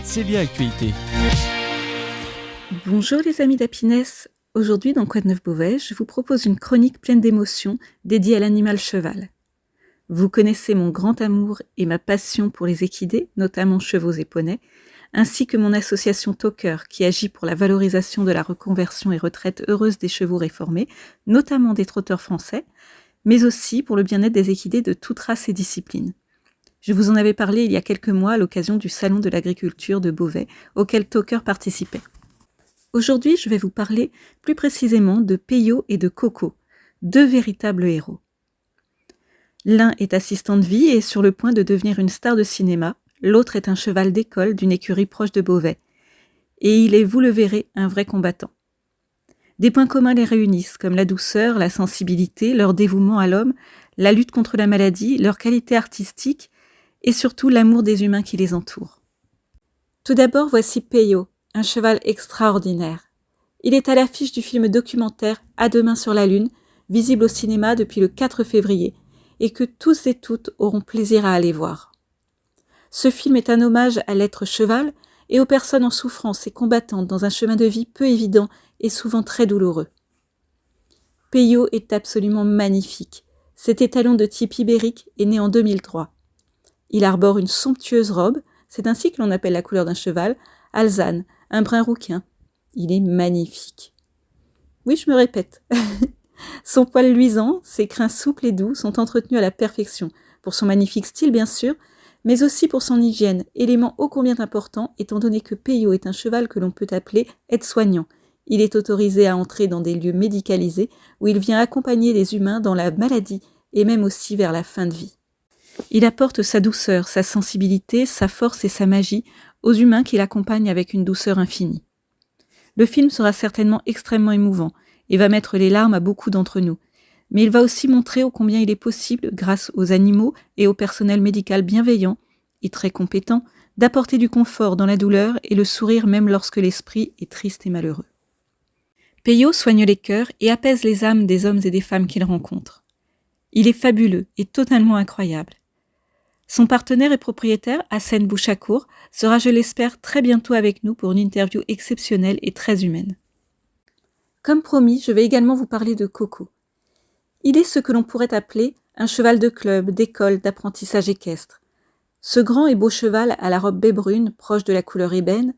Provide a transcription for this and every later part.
C'est bien Actualité. Bonjour les amis d'Happiness. Aujourd'hui dans Quoi de neuf Beauvais, je vous propose une chronique pleine d'émotions dédiée à l'animal cheval. Vous connaissez mon grand amour et ma passion pour les équidés, notamment chevaux et poneys, ainsi que mon association Talker qui agit pour la valorisation de la reconversion et retraite heureuse des chevaux réformés, notamment des trotteurs français, mais aussi pour le bien-être des équidés de toute race et discipline. Je vous en avais parlé il y a quelques mois à l'occasion du Salon de l'agriculture de Beauvais, auquel Talker participait. Aujourd'hui, je vais vous parler plus précisément de Peyo et de Coco, deux véritables héros. L'un est assistant de vie et sur le point de devenir une star de cinéma, l'autre est un cheval d'école d'une écurie proche de Beauvais. Et il est, vous le verrez, un vrai combattant. Des points communs les réunissent, comme la douceur, la sensibilité, leur dévouement à l'homme, la lutte contre la maladie, leur qualité artistique et surtout l'amour des humains qui les entourent. Tout d'abord, voici Peyo, un cheval extraordinaire. Il est à l'affiche du film documentaire À demain sur la Lune, visible au cinéma depuis le 4 février, et que tous et toutes auront plaisir à aller voir. Ce film est un hommage à l'être cheval et aux personnes en souffrance et combattantes dans un chemin de vie peu évident et souvent très douloureux. Peyo est absolument magnifique. Cet étalon de type ibérique est né en 2003. Il arbore une somptueuse robe, c'est ainsi que l'on appelle la couleur d'un cheval, alezane, un brun rouquin. Il est magnifique. Oui, je me répète. Son poil luisant, ses crins souples et doux sont entretenus à la perfection, pour son magnifique style bien sûr, mais aussi pour son hygiène, élément ô combien important étant donné que Peyo est un cheval que l'on peut appeler aide-soignant. Il est autorisé à entrer dans des lieux médicalisés où il vient accompagner les humains dans la maladie et même aussi vers la fin de vie. Il apporte sa douceur, sa sensibilité, sa force et sa magie aux humains qui l'accompagnent avec une douceur infinie. Le film sera certainement extrêmement émouvant et va mettre les larmes à beaucoup d'entre nous, mais il va aussi montrer ô combien il est possible, grâce aux animaux et au personnel médical bienveillant et très compétent, d'apporter du confort dans la douleur et le sourire même lorsque l'esprit est triste et malheureux. Peyo soigne les cœurs et apaise les âmes des hommes et des femmes qu'il rencontre. Il est fabuleux et totalement incroyable. Son partenaire et propriétaire, Hassen Bouchakour, sera, je l'espère, très bientôt avec nous pour une interview exceptionnelle et très humaine. Comme promis, je vais également vous parler de Coco. Il est ce que l'on pourrait appeler un cheval de club, d'école, d'apprentissage équestre. Ce grand et beau cheval à la robe baie brune, proche de la couleur ébène,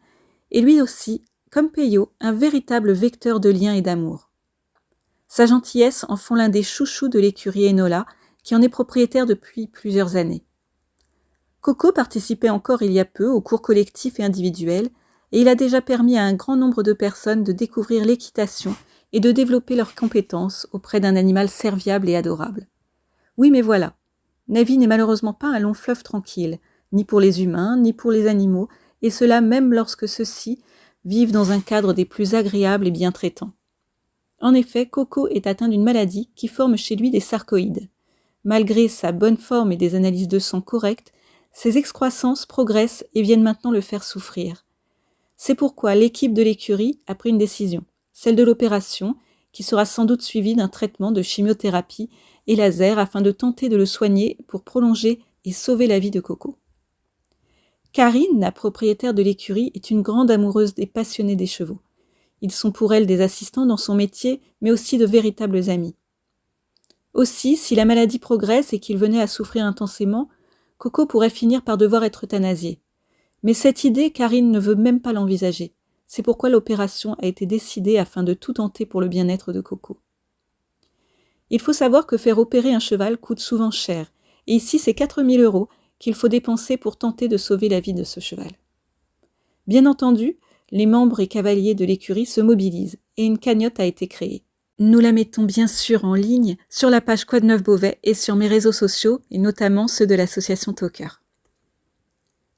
est lui aussi, comme Peyo, un véritable vecteur de lien et d'amour. Sa gentillesse en font l'un des chouchous de l'écurie Enola, qui en est propriétaire depuis plusieurs années. Coco participait encore il y a peu aux cours collectifs et individuels, et il a déjà permis à un grand nombre de personnes de découvrir l'équitation et de développer leurs compétences auprès d'un animal serviable et adorable. Oui, mais voilà, la vie n'est malheureusement pas un long fleuve tranquille, ni pour les humains, ni pour les animaux, et cela même lorsque ceux-ci vivent dans un cadre des plus agréables et bien traitants. En effet, Coco est atteint d'une maladie qui forme chez lui des sarcoïdes. Malgré sa bonne forme et des analyses de sang correctes, ses excroissances progressent et viennent maintenant le faire souffrir. C'est pourquoi l'équipe de l'écurie a pris une décision, celle de l'opération, qui sera sans doute suivie d'un traitement de chimiothérapie et laser afin de tenter de le soigner pour prolonger et sauver la vie de Coco. Karine, la propriétaire de l'écurie, est une grande amoureuse et passionnée des chevaux. Ils sont pour elle des assistants dans son métier, mais aussi de véritables amis. Aussi, si la maladie progresse et qu'il venait à souffrir intensément, Coco pourrait finir par devoir être euthanasié. Mais cette idée, Karine ne veut même pas l'envisager. C'est pourquoi l'opération a été décidée afin de tout tenter pour le bien-être de Coco. Il faut savoir que faire opérer un cheval coûte souvent cher, et ici c'est 4 000 € qu'il faut dépenser pour tenter de sauver la vie de ce cheval. Bien entendu, les membres et cavaliers de l'écurie se mobilisent, et une cagnotte a été créée. Nous la mettons bien sûr en ligne sur la page Quoi de neuf Beauvais et sur mes réseaux sociaux, et notamment ceux de l'association Talker.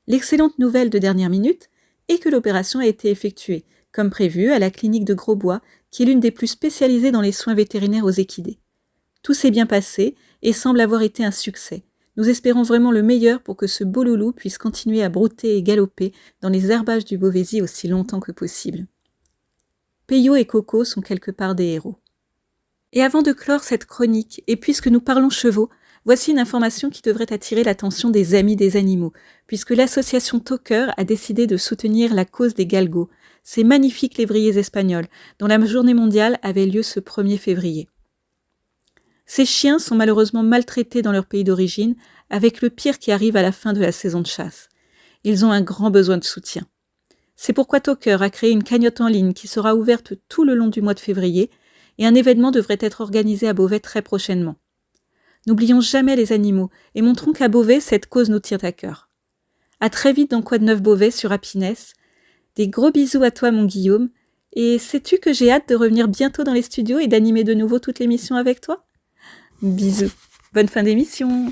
L'excellente nouvelle de dernière minute est que l'opération a été effectuée, comme prévu, à la clinique de Grosbois, qui est l'une des plus spécialisées dans les soins vétérinaires aux équidés. Tout s'est bien passé et semble avoir été un succès. Nous espérons vraiment le meilleur pour que ce beau loulou puisse continuer à brouter et galoper dans les herbages du Beauvaisis aussi longtemps que possible. Peyo et Coco sont quelque part des héros. Et avant de clore cette chronique, et puisque nous parlons chevaux, Voici une information qui devrait attirer l'attention des amis des animaux, puisque l'association Talker a décidé de soutenir la cause des galgos, ces magnifiques lévriers espagnols, dont la journée mondiale avait lieu ce 1er février. Ces chiens sont malheureusement maltraités dans leur pays d'origine, avec le pire qui arrive à la fin de la saison de chasse. Ils ont un grand besoin de soutien. C'est pourquoi Talker a créé une cagnotte en ligne qui sera ouverte tout le long du mois de février, et un événement devrait être organisé à Beauvais très prochainement. N'oublions jamais les animaux et montrons qu'à Beauvais, cette cause nous tient à cœur. À très vite dans Quoi de neuf Beauvais sur Happiness. Des gros bisous à toi, mon Guillaume. Et sais-tu que j'ai hâte de revenir bientôt dans les studios et d'animer de nouveau toute l'émission avec toi ? Bisous. Bonne fin d'émission.